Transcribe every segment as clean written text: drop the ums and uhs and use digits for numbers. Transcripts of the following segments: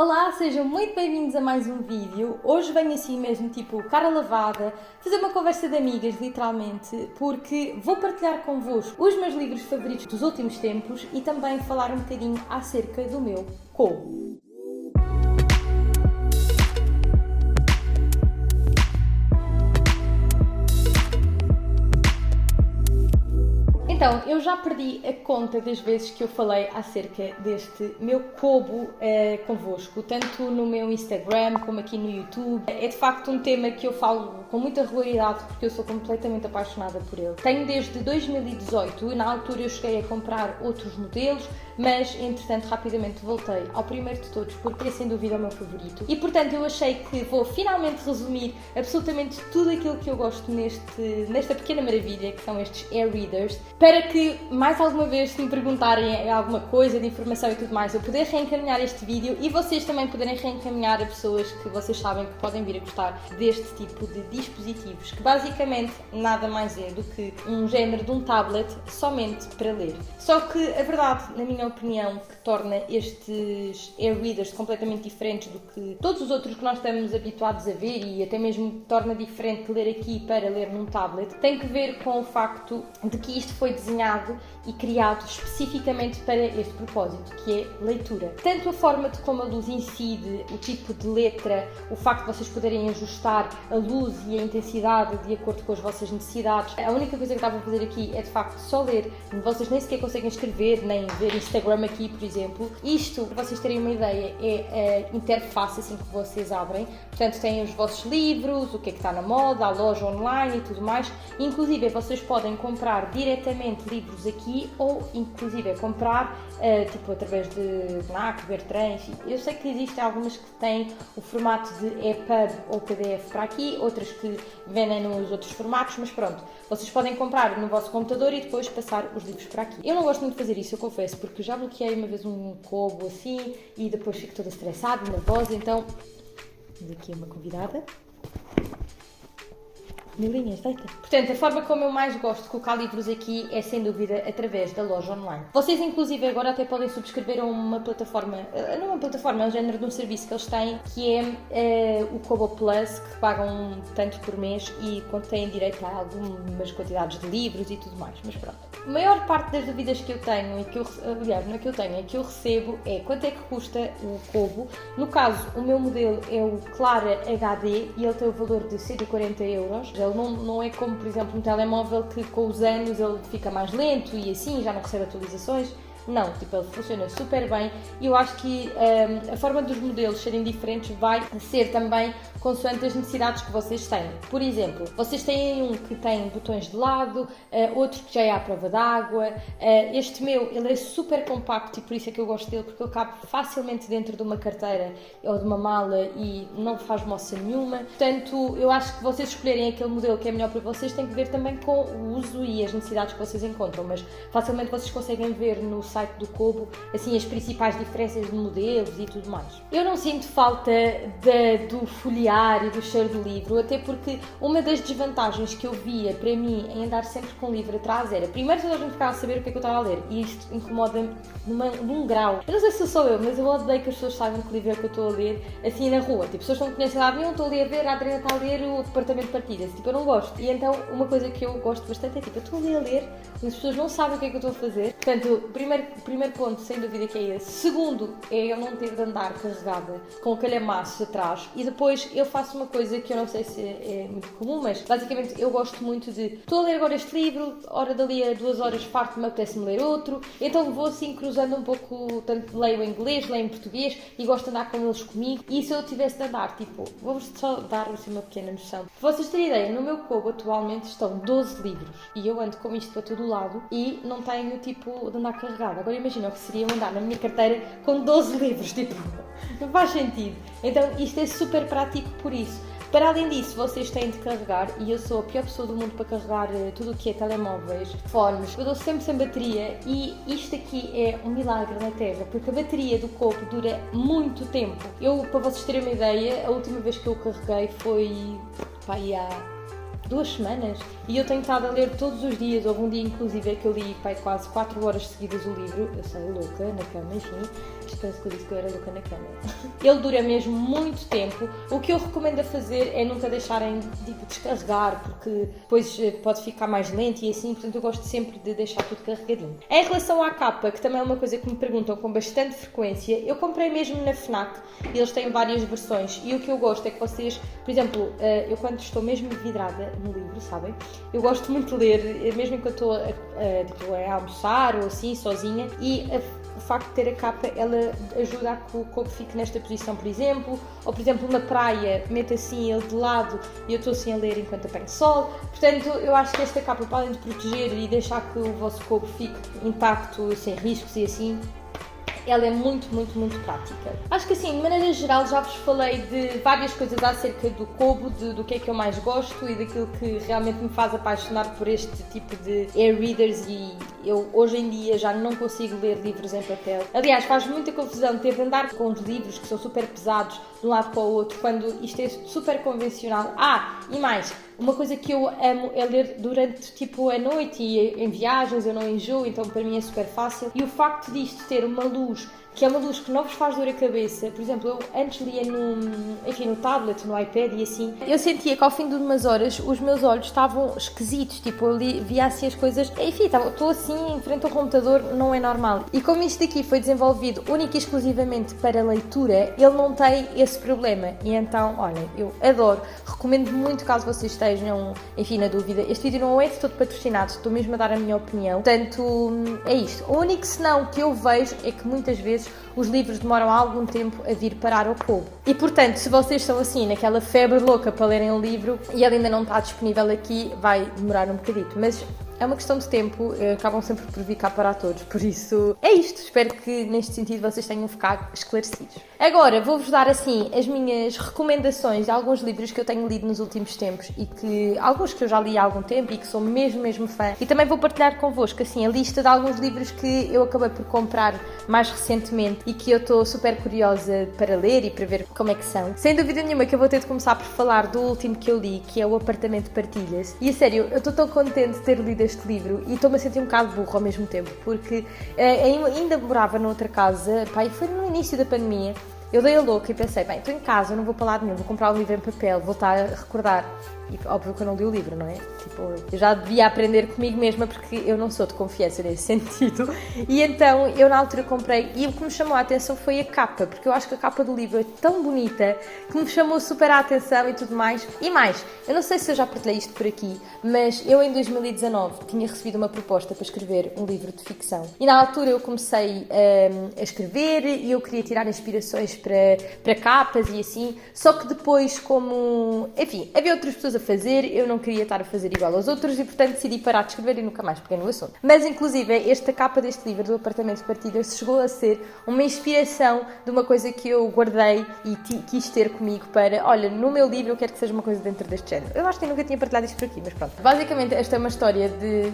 Olá, sejam muito bem-vindos a mais um vídeo. Hoje venho assim mesmo, tipo, cara lavada, fazer uma conversa de amigas, literalmente, porque vou partilhar convosco os meus livros favoritos dos últimos tempos e também falar um bocadinho acerca do meu Kobo. Então, eu já perdi a conta das vezes que eu falei acerca deste meu Kobo convosco, tanto no meu Instagram como aqui no YouTube. É de facto um tema que eu falo com muita regularidade porque eu sou completamente apaixonada por ele. Tenho desde 2018 e na altura eu cheguei a comprar outros modelos, mas entretanto rapidamente voltei ao primeiro de todos porque é sem dúvida o meu favorito. E portanto eu achei que vou finalmente resumir absolutamente tudo aquilo que eu gosto nesta pequena maravilha que são estes e-readers, para que mais alguma vez se me perguntarem alguma coisa de informação e tudo mais, eu poder reencaminhar este vídeo e vocês também poderem reencaminhar a pessoas que vocês sabem que podem vir a gostar deste tipo de dispositivos, que basicamente nada mais é do que um género de um tablet somente para ler. Só que a verdade, na minha opinião, que torna estes e-readers completamente diferentes do que todos os outros que nós estamos habituados a ver e até mesmo torna diferente ler aqui para ler num tablet, tem que ver com o facto de que isto foi desenhado e criado especificamente para este propósito, que é leitura. Tanto a forma de como a luz incide, o tipo de letra, o facto de vocês poderem ajustar a luz e a intensidade de acordo com as vossas necessidades. A única coisa que dá para fazer aqui é de facto só ler, vocês nem sequer conseguem escrever, nem ver Instagram aqui, por exemplo. Isto, para vocês terem uma ideia, é a interface assim que vocês abrem. Portanto, têm os vossos livros, o que é que está na moda, a loja online e tudo mais. Inclusive, vocês podem comprar diretamente livros aqui ou, inclusive, comprar tipo através de FNAC, Bertrand, enfim. Eu sei que existem algumas que têm o formato de EPUB ou PDF para aqui, outras que vendem nos outros formatos, mas pronto, vocês podem comprar no vosso computador e depois passar os livros para aqui. Eu não gosto muito de fazer isso, eu confesso, porque já bloqueei uma vez um Kobo assim e depois fico toda estressada e nervosa, então daqui uma convidada. Milinhas, deita. Portanto, a forma como eu mais gosto de colocar livros aqui é sem dúvida através da loja online. Vocês inclusive agora até podem subscrever a uma plataforma, não uma plataforma, é um género de um serviço que eles têm, que é o Kobo Plus, que pagam tanto por mês e têm direito a algumas quantidades de livros e tudo mais, mas pronto. A maior parte das dúvidas que eu tenho, aliás, não é que eu tenho, é que eu recebo, é quanto é que custa o Kobo. No caso, o meu modelo é o Clara HD e ele tem o valor de 140 euros. Ele não é como, por exemplo, um telemóvel que com os anos ele fica mais lento e assim, já não recebe atualizações. Não, tipo, ele funciona super bem e eu acho que a forma dos modelos serem diferentes vai ser também consoante as necessidades que vocês têm. Por exemplo, vocês têm um que tem botões de lado, outro que já é à prova d'água. Este meu, ele é super compacto e por isso é que eu gosto dele, porque ele cabe facilmente dentro de uma carteira ou de uma mala e não faz moça nenhuma. Portanto, eu acho que vocês escolherem aquele modelo que é melhor para vocês tem que ver também com o uso e as necessidades que vocês encontram, mas facilmente vocês conseguem ver no site do Kobo, assim, as principais diferenças de modelos e tudo mais. Eu não sinto falta do folhear e do cheiro do livro, até porque uma das desvantagens que eu via para mim em andar sempre com o livro atrás era, primeiro toda a gente ficava a saber o que é que eu estava a ler e isto incomoda-me num grau. Eu não sei se sou eu, mas eu odeio que as pessoas saibam que livro é que eu estou a ler assim na rua. Tipo, pessoas que não me conhecem lá nenhum, estou ali a ver, a Adriana está a ler o Departamento de Partidas. Tipo, eu não gosto. E então, uma coisa que eu gosto bastante é tipo, eu estou ali a ler, as pessoas não sabem o que é que eu estou a fazer. Portanto, primeiro ponto, sem dúvida que é esse. Segundo, é eu não ter de andar carregada com o calhamaço atrás. E depois, eu faço uma coisa que eu não sei se é muito comum, mas basicamente eu gosto muito de estou a ler agora este livro, hora dali a 2 horas farto-me, apetece-me ler outro, então vou assim cruzando um pouco, tanto leio em inglês, leio em português e gosto de andar com eles comigo. E se eu tivesse de andar, tipo, vou-vos só dar assim uma pequena noção. Para vocês terem ideia, no meu Kobo atualmente estão 12 livros e eu ando com isto para todo o lado e não tenho tipo de andar carregada. Agora imagina o que seria eu andar na minha carteira com 12 livros, tipo, não faz sentido. Então isto é super prático por isso. Para além disso, vocês têm de carregar, e eu sou a pior pessoa do mundo para carregar tudo o que é telemóveis, fones. Eu dou sempre sem bateria e isto aqui é um milagre na Terra, porque a bateria do Kobo dura muito tempo. Eu, para vocês terem uma ideia, a última vez que eu carreguei foi há 2 semanas. E eu tenho estado a ler todos os dias. Houve um dia, inclusive, que eu li quase 4 horas seguidas o livro. Eu sei, louca, na cama, enfim. Penso que eu disse que eu era louca na cama. Ele dura mesmo muito tempo. O que eu recomendo a fazer é nunca deixarem descarregar, porque depois pode ficar mais lento e assim, portanto eu gosto sempre de deixar tudo carregadinho. Em relação à capa, que também é uma coisa que me perguntam com bastante frequência, eu comprei mesmo na FNAC e eles têm várias versões e o que eu gosto é que vocês, por exemplo, eu quando estou mesmo vidrada no livro, sabem? Eu gosto muito de ler, mesmo enquanto estou a almoçar ou assim, sozinha, e o facto de ter a capa, ela ajuda a que o corpo fique nesta posição, por exemplo, ou por exemplo na praia, meto assim ele de lado e eu estou assim a ler enquanto apanho sol. Portanto, eu acho que esta capa, para além de proteger e deixar que o vosso corpo fique intacto, sem riscos e assim, ela é muito, muito, muito prática. Acho que assim, de maneira geral, já vos falei de várias coisas acerca do Kobo, do que é que eu mais gosto e daquilo que realmente me faz apaixonar por este tipo de e-readers, e eu hoje em dia já não consigo ler livros em papel. Aliás, faz muita confusão ter de andar com os livros que são super pesados de um lado para o outro, quando isto é super convencional. E mais, uma coisa que eu amo é ler durante a noite e em viagens, eu não enjoo, então para mim é super fácil. E o facto disto ter uma luz, que é uma luz que não vos faz dor a cabeça. Por exemplo, eu antes lia no tablet, no iPad e assim, eu sentia que ao fim de umas horas os meus olhos estavam esquisitos, eu via assim as coisas, enfim, estou assim em frente ao computador, não é normal. E como isto daqui foi desenvolvido única e exclusivamente para leitura, ele não tem esse problema. E então, olhem, eu adoro, recomendo muito caso vocês estejam, enfim, na dúvida. Este vídeo não é de todo patrocinado, estou mesmo a dar a minha opinião, portanto, é isto. O único senão que eu vejo é que muitas vezes os livros demoram algum tempo a vir parar ao Kobo. E portanto, se vocês estão assim naquela febre louca para lerem um livro e ele ainda não está disponível aqui, vai demorar um bocadito, mas é uma questão de tempo, acabam sempre por vir cá para todos, por isso é isto. Espero que neste sentido vocês tenham ficado esclarecidos. Agora vou-vos dar assim as minhas recomendações de alguns livros que eu tenho lido nos últimos tempos e que alguns que eu já li há algum tempo e que sou mesmo fã, e também vou partilhar convosco assim a lista de alguns livros que eu acabei por comprar mais recentemente e que eu estou super curiosa para ler e para ver como é que são. Sem dúvida nenhuma que eu vou ter de começar por falar do último que eu li, que é o Apartamento de Partilhas, e a sério, eu estou tão contente de ter lido este livro e estou-me a sentir um bocado burro ao mesmo tempo, porque ainda morava noutra casa, e foi no início da pandemia. Eu dei a louca e pensei, estou em casa, eu não vou para lado nenhum, vou comprar um livro em papel, vou estar a recordar. E óbvio que eu não li o livro, não é? Eu já devia aprender comigo mesma, porque eu não sou de confiança nesse sentido. E então, eu na altura comprei, e o que me chamou a atenção foi a capa, porque eu acho que a capa do livro é tão bonita, que me chamou super a atenção e tudo mais. E mais, eu não sei se eu já partilhei isto por aqui, mas eu em 2019 tinha recebido uma proposta para escrever um livro de ficção. E na altura eu comecei a escrever e eu queria tirar inspirações para capas e assim, só que depois como, enfim, havia outras pessoas a fazer, eu não queria estar a fazer igual aos outros e portanto decidi parar de escrever e nunca mais peguei no assunto. Mas inclusive esta capa deste livro do Apartamento de Partilhas chegou a ser uma inspiração de uma coisa que eu guardei e quis ter comigo para, olha, no meu livro eu quero que seja uma coisa dentro deste género. Eu acho que eu nunca tinha partilhado isto por aqui, mas pronto. Basicamente esta é uma história de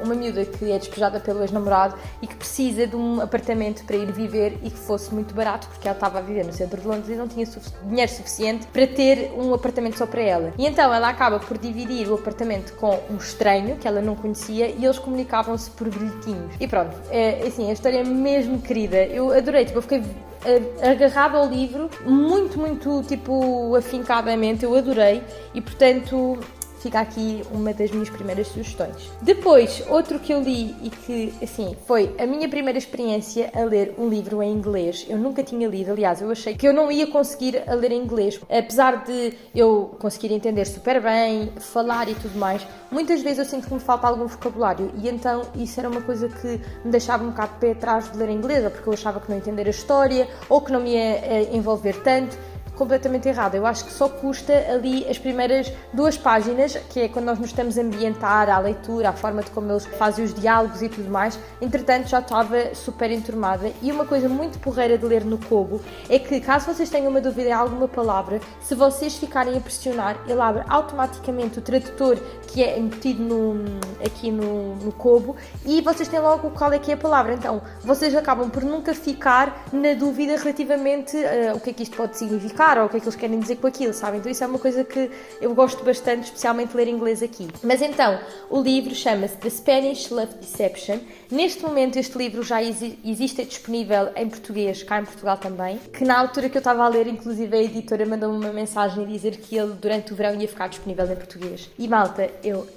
uma miúda que é despejada pelo ex-namorado e que precisa de um apartamento para ir viver e que fosse muito barato, porque ela estava a viver no centro de Londres e não tinha dinheiro suficiente para ter um apartamento só para ela. E então ela acaba por dividir o apartamento com um estranho que ela não conhecia e eles comunicavam-se por bilhetinhos. E pronto, assim, a história é mesmo querida. Eu adorei, eu fiquei agarrada ao livro, muito afincadamente, eu adorei e portanto fica aqui uma das minhas primeiras sugestões. Depois, outro que eu li e que, assim, foi a minha primeira experiência a ler um livro em inglês. Eu nunca tinha lido, aliás, eu achei que eu não ia conseguir a ler em inglês. Apesar de eu conseguir entender super bem, falar e tudo mais, muitas vezes eu sinto que me falta algum vocabulário e então isso era uma coisa que me deixava um bocado de pé atrás de ler em inglês, ou porque eu achava que não ia entender a história, ou que não me ia envolver tanto. Completamente errado. Eu acho que só custa ali as primeiras 2 páginas, que é quando nós nos estamos a ambientar à leitura, à forma de como eles fazem os diálogos e tudo mais. Entretanto, já estava super enturmada. E uma coisa muito porreira de ler no Kobo é que, caso vocês tenham uma dúvida em alguma palavra, se vocês ficarem a pressionar, ele abre automaticamente o tradutor que é embutido aqui no Kobo e vocês têm logo qual é que é a palavra. Então, vocês acabam por nunca ficar na dúvida relativamente o que é que isto pode significar, falar ou o que é que eles querem dizer com aquilo, sabem? Então isso é uma coisa que eu gosto bastante, especialmente ler inglês aqui. Mas então, o livro chama-se The Spanish Love Deception. Neste momento este livro já existe disponível em português, cá em Portugal também, que na altura que eu estava a ler, inclusive a editora mandou-me uma mensagem a dizer que ele durante o verão ia ficar disponível em português. E malta, eu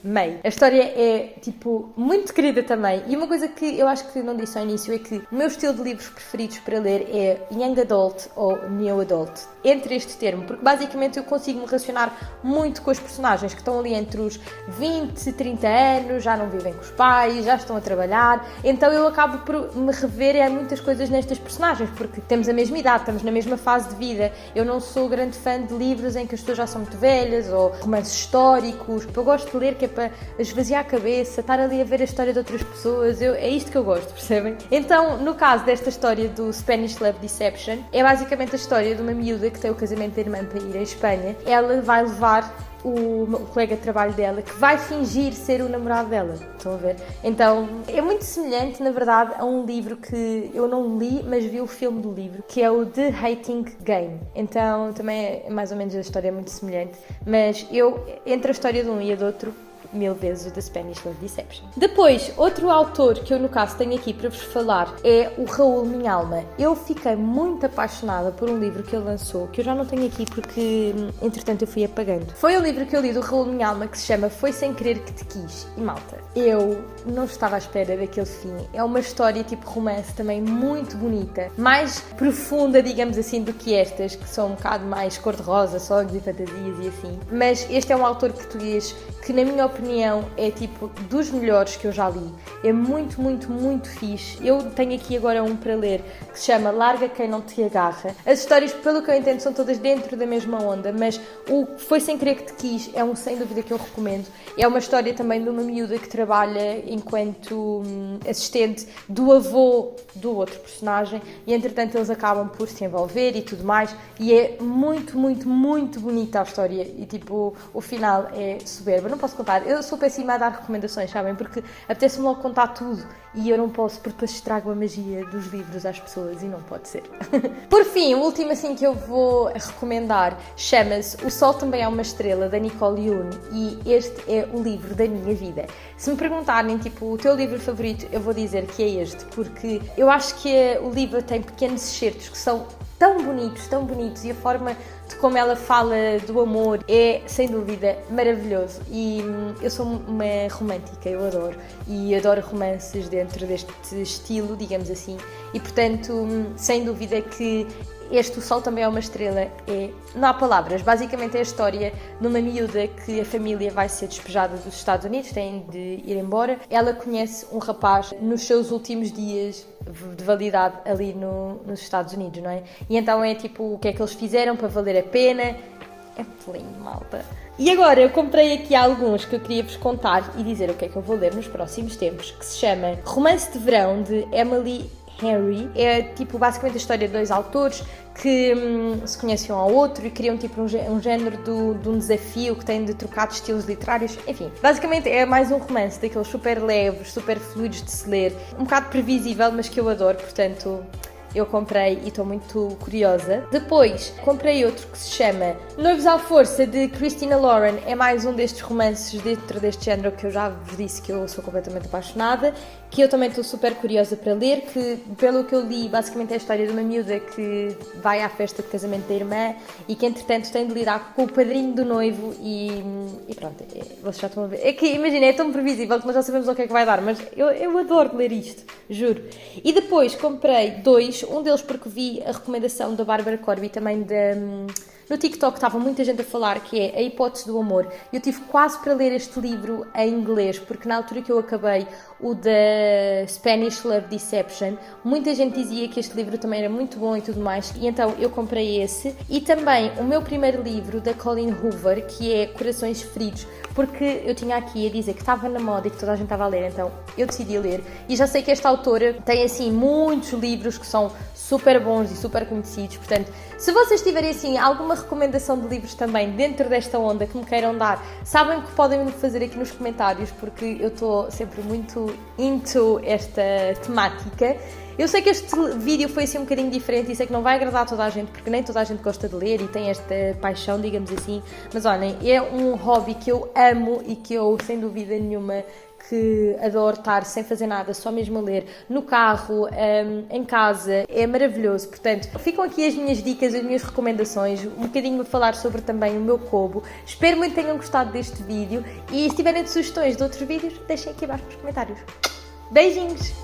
amei. A história é, tipo, muito querida também. E uma coisa que eu acho que não disse ao início é que o meu estilo de livros preferidos para ler é Young Adult ou New Adult. Entre este termo, porque basicamente eu consigo me relacionar muito com os personagens que estão ali entre os 20 e 30 anos, já não vivem com os pais, já estão a trabalhar, então eu acabo por me rever em muitas coisas nestas personagens, porque temos a mesma idade, estamos na mesma fase de vida. Eu não sou grande fã de livros em que as pessoas já são muito velhas, ou romances históricos. Eu gosto de ler que é para esvaziar a cabeça, estar ali a ver a história de outras pessoas, é isto que eu gosto, percebem? Então, no caso desta história do Spanish Love Deception, é basicamente a história de uma miúda que tem o casamento da irmã para ir à Espanha. Ela vai levar o colega de trabalho dela, que vai fingir ser o namorado dela. Estão a ver? Então, é muito semelhante, na verdade, a um livro que eu não li, mas vi o filme do livro, que é o The Hating Game. Então, também é mais ou menos a história muito semelhante, mas entre a história de um e a do outro, 1000 vezes o The Spanish Love Deception. Depois, outro autor que eu no caso tenho aqui para vos falar é o Raul Minhalma. Eu fiquei muito apaixonada por um livro que ele lançou, que eu já não tenho aqui porque entretanto eu fui apagando. Foi o livro que eu li do Raul Minhalma que se chama Foi Sem Querer Que Te Quis. E malta, eu não estava à espera daquele fim. É uma história tipo romance também muito bonita, mais profunda, digamos assim, do que estas, que são um bocado mais cor-de-rosa, sonhos e fantasias e assim. Mas este é um autor português que, na minha opinião, é tipo dos melhores que eu já li. É muito, muito, muito fixe. Eu tenho aqui agora um para ler que se chama Larga Quem Não Te Agarra. As histórias, pelo que eu entendo, são todas dentro da mesma onda, mas o Foi Sem Querer Que Te Quis é sem dúvida que eu recomendo. É uma história também de uma miúda que trabalha enquanto assistente do avô do outro personagem e entretanto eles acabam por se envolver e tudo mais, e é muito, muito, muito bonita a história e tipo, o final é soberbo. Eu não posso contar, eu sou péssima a dar recomendações, sabem, porque apetece-me logo contar tudo e eu não posso, porque depois estrago a magia dos livros às pessoas e não pode ser. Por fim, o último assim que eu vou recomendar chama-se O Sol Também É Uma Estrela, da Nicole Yoon, e este é o livro da minha vida. Se me perguntarem, tipo, o teu livro favorito, eu vou dizer que é este, porque eu acho que o livro tem pequenos excertos que são tão bonitos, e a forma de como ela fala do amor é, sem dúvida, maravilhoso. E eu sou uma romântica, eu adoro, e adoro romances dentro deste estilo, digamos assim, e portanto, sem dúvida que este O Sol Também É Uma Estrela não há palavras, basicamente é a história de uma miúda que a família vai ser despejada dos Estados Unidos, tem de ir embora. Ela conhece um rapaz nos seus últimos dias de validade ali nos Estados Unidos, não é? E então é tipo, o que é que eles fizeram para valer a pena? É muito lindo, malta. E agora eu comprei aqui alguns que eu queria vos contar e dizer o que é que eu vou ler nos próximos tempos, que se chama Romance de Verão, de Emily Henry. É tipo basicamente a história de dois autores que se conhecem um ao outro e criam tipo um género de um desafio que têm de trocar de estilos literários. Enfim, basicamente é mais um romance daqueles super leves, super fluidos de se ler, um bocado previsível, mas que eu adoro, portanto eu comprei e estou muito curiosa. Depois comprei outro que se chama Noivos à Força, de Christina Lauren. É mais um destes romances dentro deste género que eu já vos disse que eu sou completamente apaixonada, que eu também estou super curiosa para ler, que pelo que eu li basicamente é a história de uma miúda que vai à festa de casamento da irmã e que entretanto tem de lidar com o padrinho do noivo e pronto, vocês já estão a ver. É que imagina, é tão previsível que nós já sabemos o que é que vai dar, mas eu adoro ler isto, juro. E depois comprei dois, um deles porque vi a recomendação da Bárbara Corby, também no TikTok estava muita gente a falar, que é A Hipótese do Amor. Eu tive quase para ler este livro em inglês, porque na altura que eu acabei o da Spanish Love Deception, muita gente dizia que este livro também era muito bom e tudo mais, e então eu comprei esse. E também o meu primeiro livro, da Colleen Hoover, que é Corações Feridos, porque eu tinha aqui a dizer que estava na moda e que toda a gente estava a ler, então eu decidi ler. E já sei que esta autora tem assim muitos livros que são super bons e super conhecidos, portanto, se vocês tiverem assim alguma recomendação de livros também dentro desta onda que me queiram dar, sabem que podem me fazer aqui nos comentários, porque eu estou sempre muito into esta temática. Eu sei que este vídeo foi assim um bocadinho diferente e sei que não vai agradar a toda a gente, porque nem toda a gente gosta de ler e tem esta paixão, digamos assim, mas olhem, é um hobby que eu amo e que eu, sem dúvida nenhuma, que adoro estar sem fazer nada, só mesmo a ler, no carro, em casa, é maravilhoso. Portanto, ficam aqui as minhas dicas, as minhas recomendações, um bocadinho a falar sobre também o meu Kobo. Espero muito que tenham gostado deste vídeo e se tiverem sugestões de outros vídeos, deixem aqui abaixo nos comentários. Beijinhos!